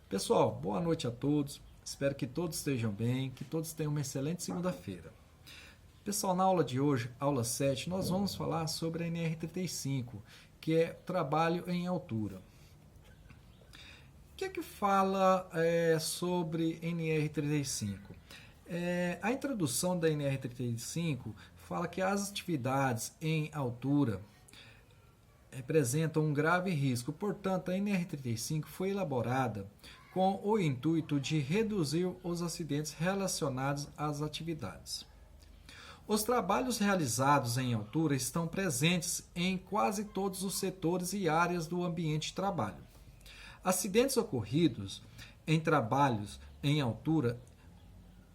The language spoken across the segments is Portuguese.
Pessoal, boa noite a todos. Espero que todos estejam bem, que todos tenham uma excelente segunda-feira. Pessoal, na aula de hoje, aula 7, nós vamos falar sobre a NR35, que é trabalho em altura. O que é que fala sobre NR35? A introdução da NR35 fala que as atividades em altura representam um grave risco. Portanto, a NR35 foi elaborada com o intuito de reduzir os acidentes relacionados às atividades. Os trabalhos realizados em altura estão presentes em quase todos os setores e áreas do ambiente de trabalho. Acidentes ocorridos em trabalhos em altura,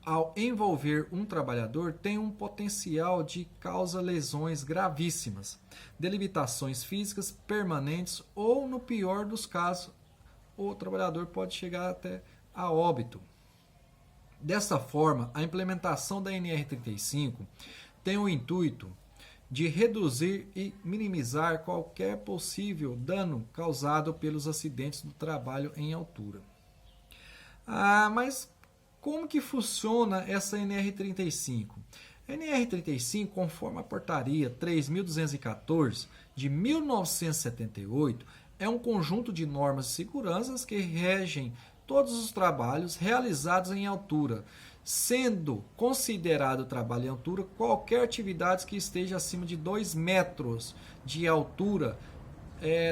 ao envolver um trabalhador, têm um potencial de causar lesões gravíssimas, delimitações físicas permanentes ou, no pior dos casos, o trabalhador pode chegar até a óbito. Dessa forma, a implementação da NR35 tem o intuito de reduzir e minimizar qualquer possível dano causado pelos acidentes do trabalho em altura. Mas como que funciona essa NR35? A NR35, conforme a portaria 3.214 de 1978, é um conjunto de normas de segurança que regem todos os trabalhos realizados em altura, sendo considerado trabalho em altura qualquer atividade que esteja acima de 2 metros de altura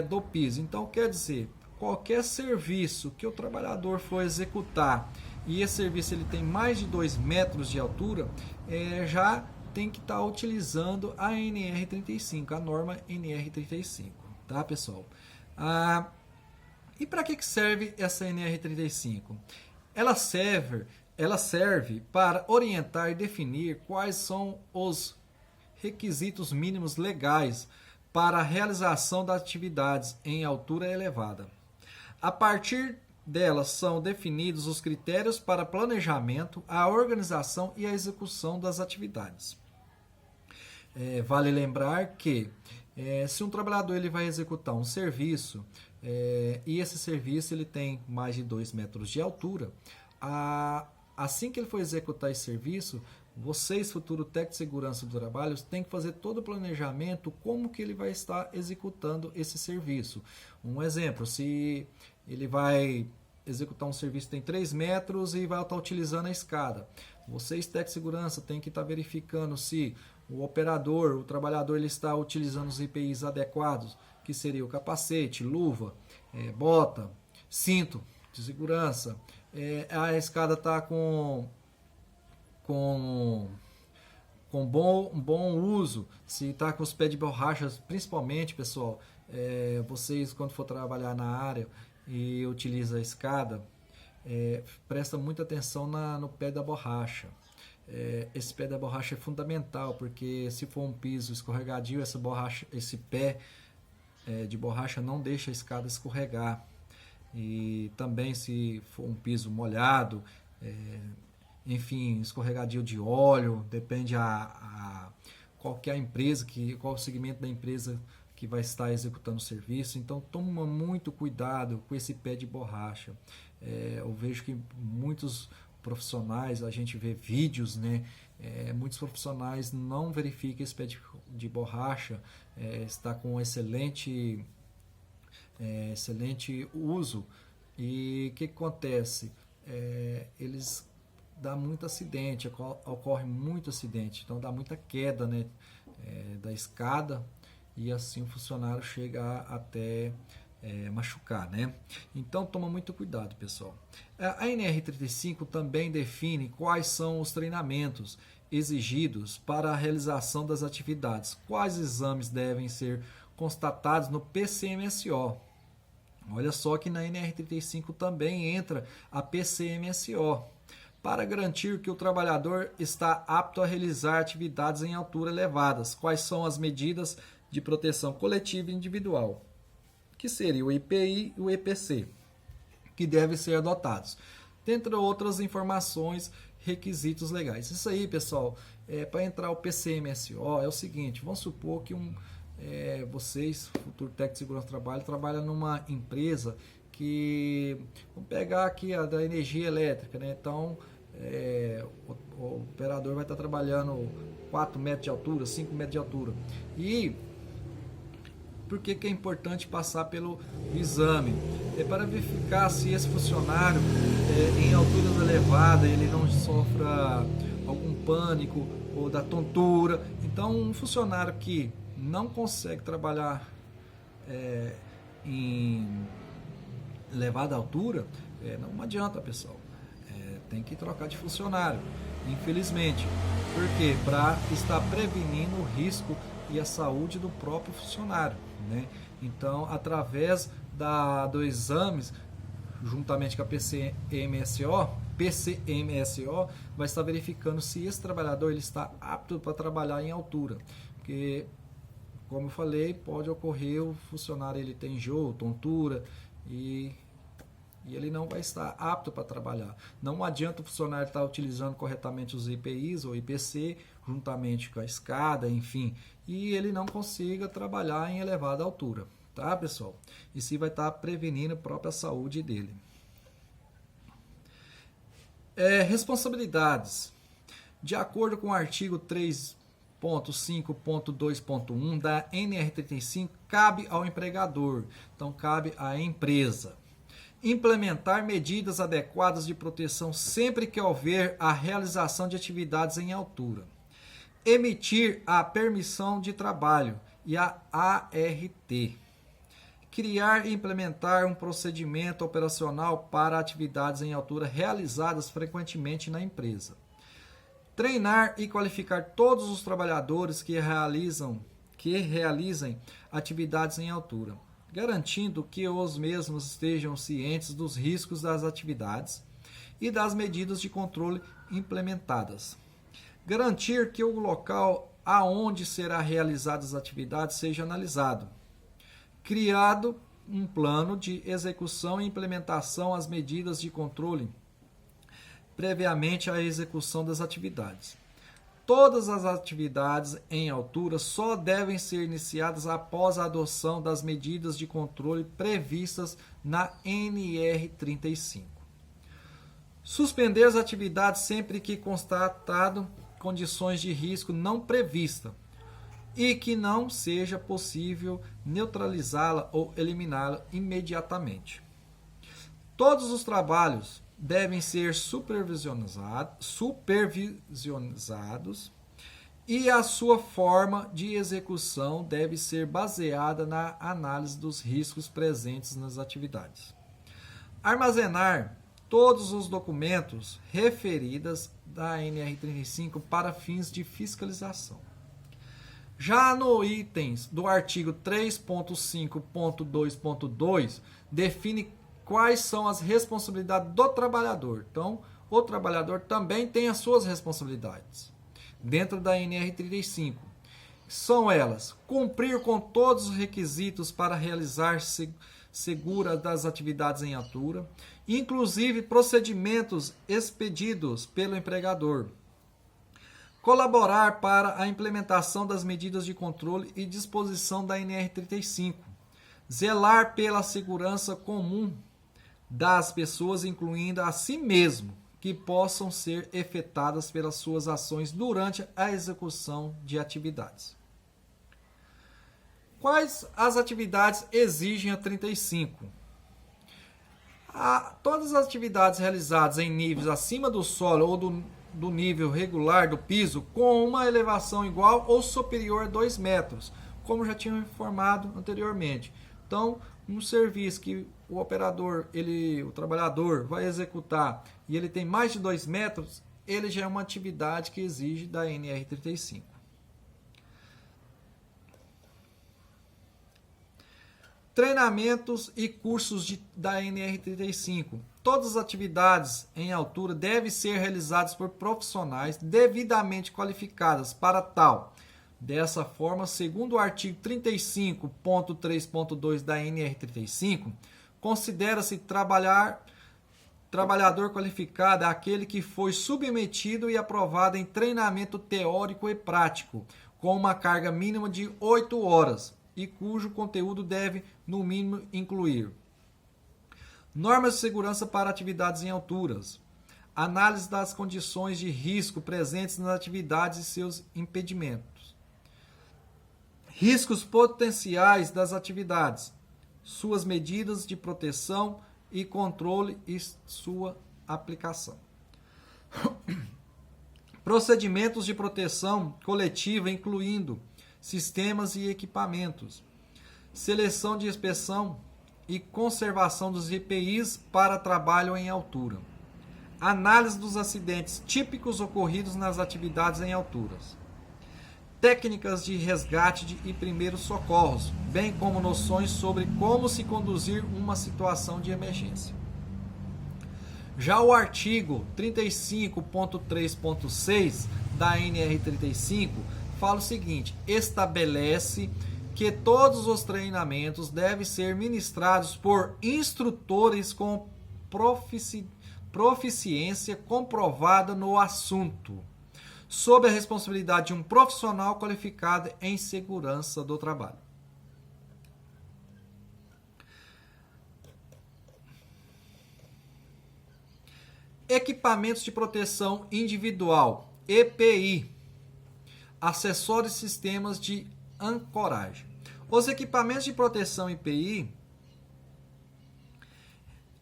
do piso. Então, quer dizer, qualquer serviço que o trabalhador for executar e esse serviço ele tem mais de 2 metros de altura, já tem que estar utilizando a NR35, a norma NR35, tá, pessoal? E para que serve essa NR35? Ela serve para orientar e definir quais são os requisitos mínimos legais para a realização das atividades em altura elevada. A partir delas são definidos os critérios para planejamento, a organização e a execução das atividades. Vale lembrar que se um trabalhador ele vai executar um serviço e esse serviço ele tem mais de 2 metros de altura, assim que ele for executar esse serviço, vocês, futuro técnico de segurança do trabalho, têm que fazer todo o planejamento como que ele vai estar executando esse serviço. Um exemplo, se ele vai executar um serviço que tem 3 metros e vai estar utilizando a escada. Vocês, técnico de segurança, têm que estar verificando se o operador, o trabalhador, ele está utilizando os EPIs adequados, que seria o capacete, luva, bota, cinto de segurança. A escada está com bom uso, se está com os pés de borracha, principalmente, pessoal, vocês quando for trabalhar na área e utiliza a escada, presta muita atenção no pé da borracha. Esse pé da borracha é fundamental, porque se for um piso escorregadio, esse pé de borracha não deixa a escada escorregar. E também se for um piso molhado, enfim, escorregadio de óleo, depende qual que é a empresa, qual o segmento da empresa que vai estar executando o serviço. Então toma muito cuidado com esse pé de borracha. Eu vejo que muitos profissionais, a gente vê vídeos, né? Muitos profissionais não verificam esse pé de borracha, está com excelente uso. E o que acontece? Eles dá muito acidente, ocorre muito acidente, então dá muita queda, né, da escada, e assim o funcionário chega até machucar, né? Então toma muito cuidado, pessoal. A NR35 também define quais são os treinamentos exigidos para a realização das atividades, quais exames devem ser constatados no PCMSO. Olha só que na NR35 também entra a PCMSO, para garantir que o trabalhador está apto a realizar atividades em altura elevadas. Quais são as medidas de proteção coletiva e individual, que seria o IPI e o EPC, que devem ser adotados, dentre outras informações, requisitos legais. Isso aí, pessoal, para entrar o PCMSO é o seguinte: vamos supor que vocês, futuro técnico de segurança do trabalho, trabalham numa empresa que, vamos pegar aqui a da energia elétrica, né? Então, o operador vai estar trabalhando 4 metros de altura, 5 metros de altura. E por que é importante passar pelo exame? É para verificar se esse funcionário, em alturas elevadas, ele não sofra algum pânico ou da tontura. Então, um funcionário que não consegue trabalhar em elevada altura, não adianta, pessoal. Tem que trocar de funcionário, infelizmente. Por quê? Para estar prevenindo o risco e a saúde do próprio funcionário, né? Então, através dos exames, juntamente com a PCMSO, vai estar verificando se esse trabalhador ele está apto para trabalhar em altura. Porque, como eu falei, pode ocorrer o funcionário ele tem enjoo, tontura e ele não vai estar apto para trabalhar. Não adianta o funcionário estar utilizando corretamente os IPIs ou IPC, juntamente com a escada, enfim, e ele não consiga trabalhar em elevada altura, tá, pessoal? Isso vai estar prevenindo a própria saúde dele. Responsabilidades. De acordo com o artigo 3.5.2.1 da NR35, cabe ao empregador, então cabe à empresa, implementar medidas adequadas de proteção sempre que houver a realização de atividades em altura, emitir a permissão de trabalho e a ART, criar e implementar um procedimento operacional para atividades em altura realizadas frequentemente na empresa, treinar e qualificar todos os trabalhadores que realizem atividades em altura, garantindo que os mesmos estejam cientes dos riscos das atividades e das medidas de controle implementadas. Garantir que o local aonde será realizadas as atividades seja analisado. Criado um plano de execução e implementação às medidas de controle previamente à execução das atividades. Todas as atividades em altura só devem ser iniciadas após a adoção das medidas de controle previstas na NR35. Suspender as atividades sempre que constatado condições de risco não prevista e que não seja possível neutralizá-la ou eliminá-la imediatamente. Todos os trabalhos devem ser supervisionados e a sua forma de execução deve ser baseada na análise dos riscos presentes nas atividades. Armazenar todos os documentos referidos da NR35 para fins de fiscalização. Já no itens do artigo 3.5.2.2 define quais são as responsabilidades do trabalhador. Então, o trabalhador também tem as suas responsabilidades dentro da NR35. São elas: cumprir com todos os requisitos para realizar segura das atividades em altura, inclusive procedimentos expedidos pelo empregador. Colaborar para a implementação das medidas de controle e disposição da NR35. Zelar pela segurança comum das pessoas, incluindo a si mesmo, que possam ser efetadas pelas suas ações durante a execução de atividades. Quais as atividades exigem a 35? Todas as atividades realizadas em níveis acima do solo ou do nível regular do piso, com uma elevação igual ou superior a 2 metros, como já tinha informado anteriormente. Então, um serviço que o operador, o trabalhador vai executar e ele tem mais de 2 metros, ele já é uma atividade que exige da NR35. Treinamentos e cursos da NR35. Todas as atividades em altura devem ser realizadas por profissionais devidamente qualificadas para tal. Dessa forma, segundo o artigo 35.3.2 da NR35, considera-se trabalhador qualificado aquele que foi submetido e aprovado em treinamento teórico e prático, com uma carga mínima de 8 horas, e cujo conteúdo deve, no mínimo, incluir Normas de segurança para atividades em alturas. Análise das condições de risco presentes nas atividades e seus impedimentos. Riscos potenciais das atividades. Suas medidas de proteção e controle e sua aplicação. Procedimentos de proteção coletiva, incluindo sistemas e equipamentos. Seleção de inspeção e conservação dos EPIs para trabalho em altura. Análise dos acidentes típicos ocorridos nas atividades em alturas. Técnicas de resgate e primeiros socorros, bem como noções sobre como se conduzir uma situação de emergência. Já o artigo 35.3.6 da NR35 fala o seguinte: estabelece que todos os treinamentos devem ser ministrados por instrutores com proficiência comprovada no assunto, sob a responsabilidade de um profissional qualificado em segurança do trabalho. Equipamentos de proteção individual, EPI, acessórios e sistemas de ancoragem. Os equipamentos de proteção EPI,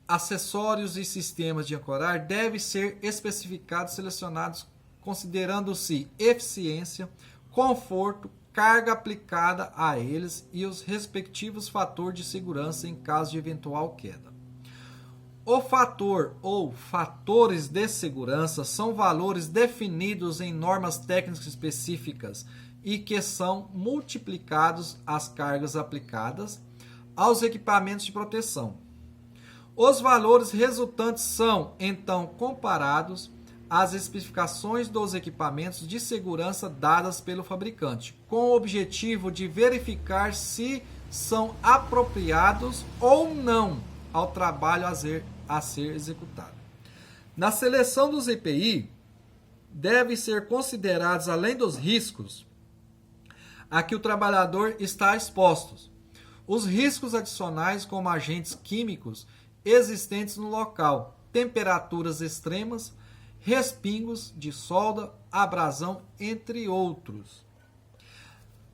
acessórios e sistemas de ancoragem devem ser especificados e selecionados considerando-se eficiência, conforto, carga aplicada a eles e os respectivos fatores de segurança em caso de eventual queda. O fator ou fatores de segurança são valores definidos em normas técnicas específicas e que são multiplicados às cargas aplicadas aos equipamentos de proteção. Os valores resultantes são, então, comparados às especificações dos equipamentos de segurança dadas pelo fabricante, com o objetivo de verificar se são apropriados ou não ao trabalho a ser executado. Na seleção dos EPI, devem ser considerados, além dos riscos a que o trabalhador está exposto, os riscos adicionais como agentes químicos existentes no local, temperaturas extremas, respingos de solda, abrasão, entre outros.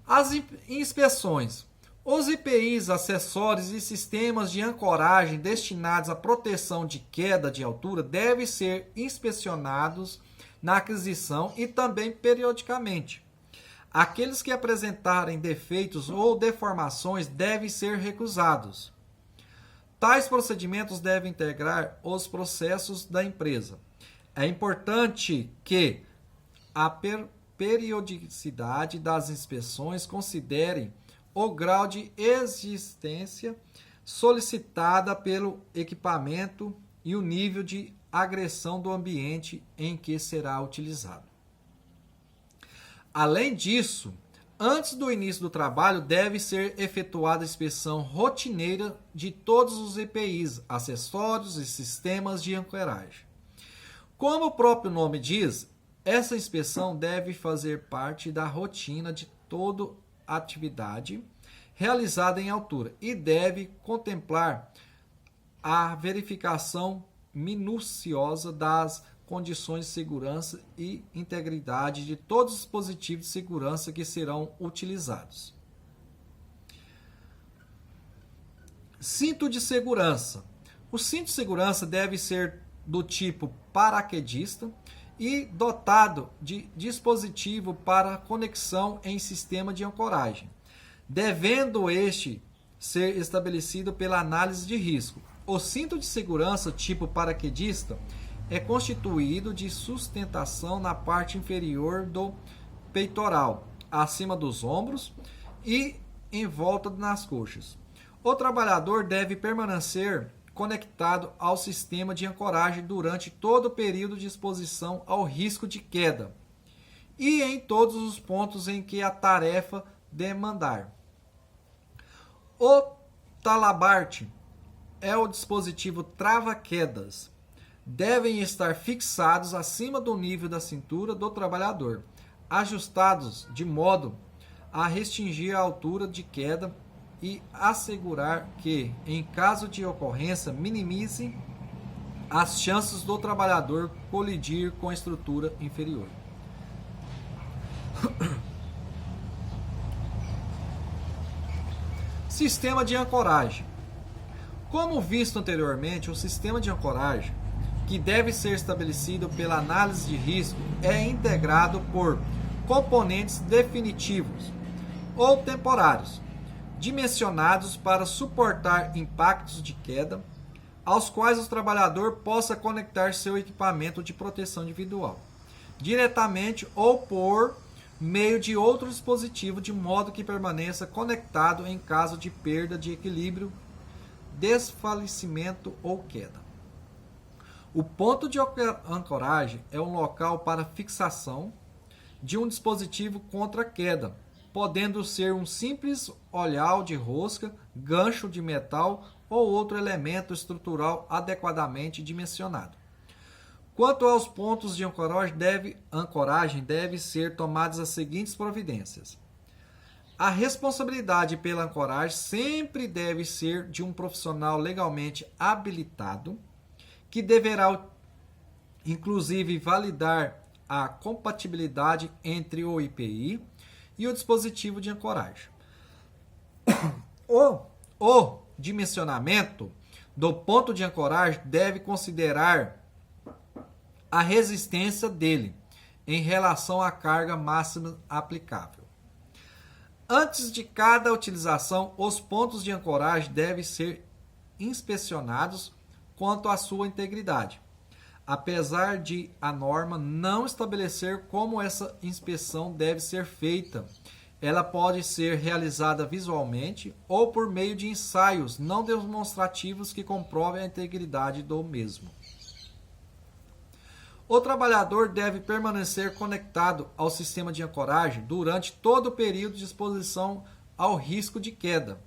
As inspeções. Os EPIs, acessórios e sistemas de ancoragem destinados à proteção de queda de altura devem ser inspecionados na aquisição e também periodicamente. Aqueles que apresentarem defeitos ou deformações devem ser recusados. Tais procedimentos devem integrar os processos da empresa. É importante que a periodicidade das inspeções considere o grau de existência solicitada pelo equipamento e o nível de agressão do ambiente em que será utilizado. Além disso, antes do início do trabalho, deve ser efetuada a inspeção rotineira de todos os EPIs, acessórios e sistemas de ancoragem. Como o próprio nome diz, essa inspeção deve fazer parte da rotina de toda atividade realizada em altura e deve contemplar a verificação minuciosa das condições de segurança e integridade de todos os dispositivos de segurança que serão utilizados. Cinto de segurança. O cinto de segurança deve ser do tipo paraquedista e dotado de dispositivo para conexão em sistema de ancoragem, devendo este ser estabelecido pela análise de risco. O cinto de segurança tipo paraquedista é constituído de sustentação na parte inferior do peitoral, acima dos ombros e em volta nas coxas. O trabalhador deve permanecer conectado ao sistema de ancoragem durante todo o período de exposição ao risco de queda e em todos os pontos em que a tarefa demandar. O talabarte é o dispositivo trava-quedas. Devem estar fixados acima do nível da cintura do trabalhador, ajustados de modo a restringir a altura de queda e assegurar que, em caso de ocorrência, minimize as chances do trabalhador colidir com a estrutura inferior. Sistema de ancoragem. Como visto anteriormente, o sistema de ancoragem, que deve ser estabelecido pela análise de risco, é integrado por componentes definitivos ou temporários, dimensionados para suportar impactos de queda, aos quais o trabalhador possa conectar seu equipamento de proteção individual, diretamente ou por meio de outro dispositivo, de modo que permaneça conectado em caso de perda de equilíbrio, desfalecimento ou queda. O ponto de ancoragem é um local para fixação de um dispositivo contra a queda, podendo ser um simples olhal de rosca, gancho de metal ou outro elemento estrutural adequadamente dimensionado. Quanto aos pontos de ancoragem, deve ser tomadas as seguintes providências. A responsabilidade pela ancoragem sempre deve ser de um profissional legalmente habilitado, que deverá, inclusive, validar a compatibilidade entre o IPI e o dispositivo de ancoragem. O dimensionamento do ponto de ancoragem deve considerar a resistência dele em relação à carga máxima aplicável. Antes de cada utilização, os pontos de ancoragem devem ser inspecionados quanto à sua integridade, apesar de a norma não estabelecer como essa inspeção deve ser feita. Ela pode ser realizada visualmente ou por meio de ensaios não demonstrativos que comprovem a integridade do mesmo. O trabalhador deve permanecer conectado ao sistema de ancoragem durante todo o período de exposição ao risco de queda.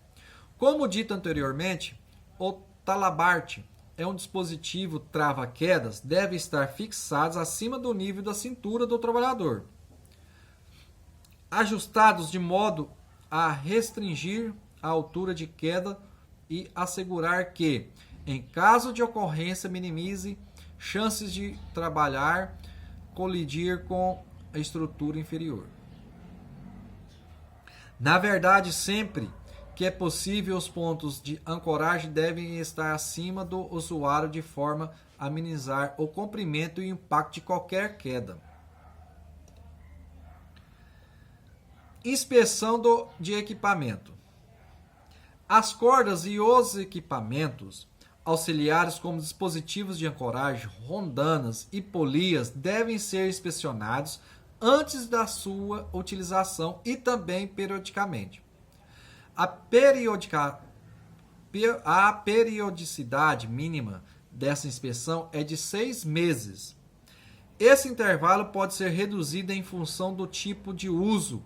Como dito anteriormente, o talabarte é um dispositivo trava-quedas, deve estar fixados acima do nível da cintura do trabalhador, ajustados de modo a restringir a altura de queda e assegurar que, em caso de ocorrência, minimize chances de trabalhar colidir com a estrutura inferior. Na verdade, sempre que é possível, os pontos de ancoragem devem estar acima do usuário de forma a minimizar o comprimento e o impacto de qualquer queda. Inspeção de equipamento. As cordas e os equipamentos auxiliares, como dispositivos de ancoragem, rondanas e polias, devem ser inspecionados antes da sua utilização e também periodicamente. A periodicidade mínima dessa inspeção é de 6 meses. Esse intervalo pode ser reduzido em função do tipo de uso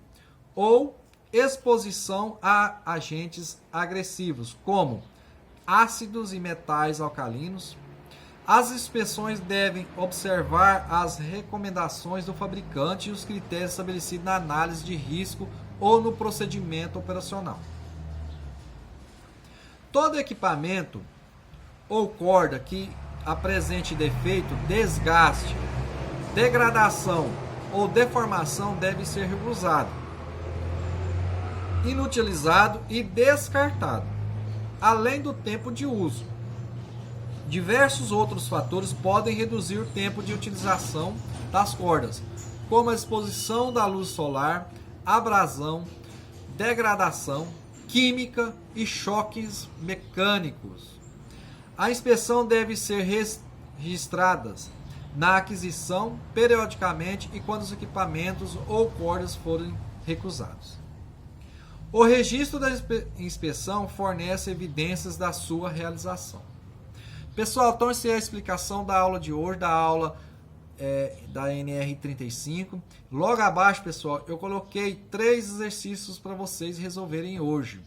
ou exposição a agentes agressivos, como ácidos e metais alcalinos. As inspeções devem observar as recomendações do fabricante e os critérios estabelecidos na análise de risco ou no procedimento operacional. Todo equipamento ou corda que apresente defeito, desgaste, degradação ou deformação deve ser reusado, inutilizado e descartado, além do tempo de uso. Diversos outros fatores podem reduzir o tempo de utilização das cordas, como a exposição da luz solar, abrasão, degradação química e choques mecânicos. A inspeção deve ser registrada na aquisição periodicamente e quando os equipamentos ou cordas forem recusados. O registro da inspeção fornece evidências da sua realização. Pessoal, então essa é a explicação da aula de hoje, da aula da NR35. Logo abaixo, pessoal, eu coloquei 3 exercícios para vocês resolverem hoje.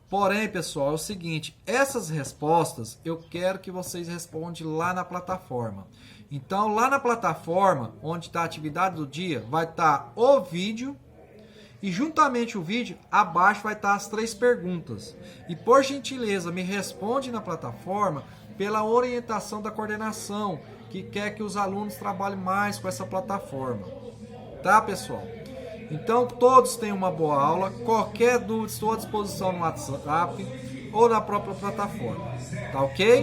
Porém, pessoal, é o seguinte, essas respostas eu quero que vocês respondam lá na plataforma. Então, lá na plataforma, onde está a atividade do dia, vai estar o vídeo E juntamente o vídeo, abaixo vai estar as 3 perguntas. E por gentileza, me responde na plataforma pela orientação da coordenação, que quer que os alunos trabalhem mais com essa plataforma. Tá, pessoal? Então, todos tenham uma boa aula. Qualquer dúvida, estou à disposição no WhatsApp ou na própria plataforma. Tá ok?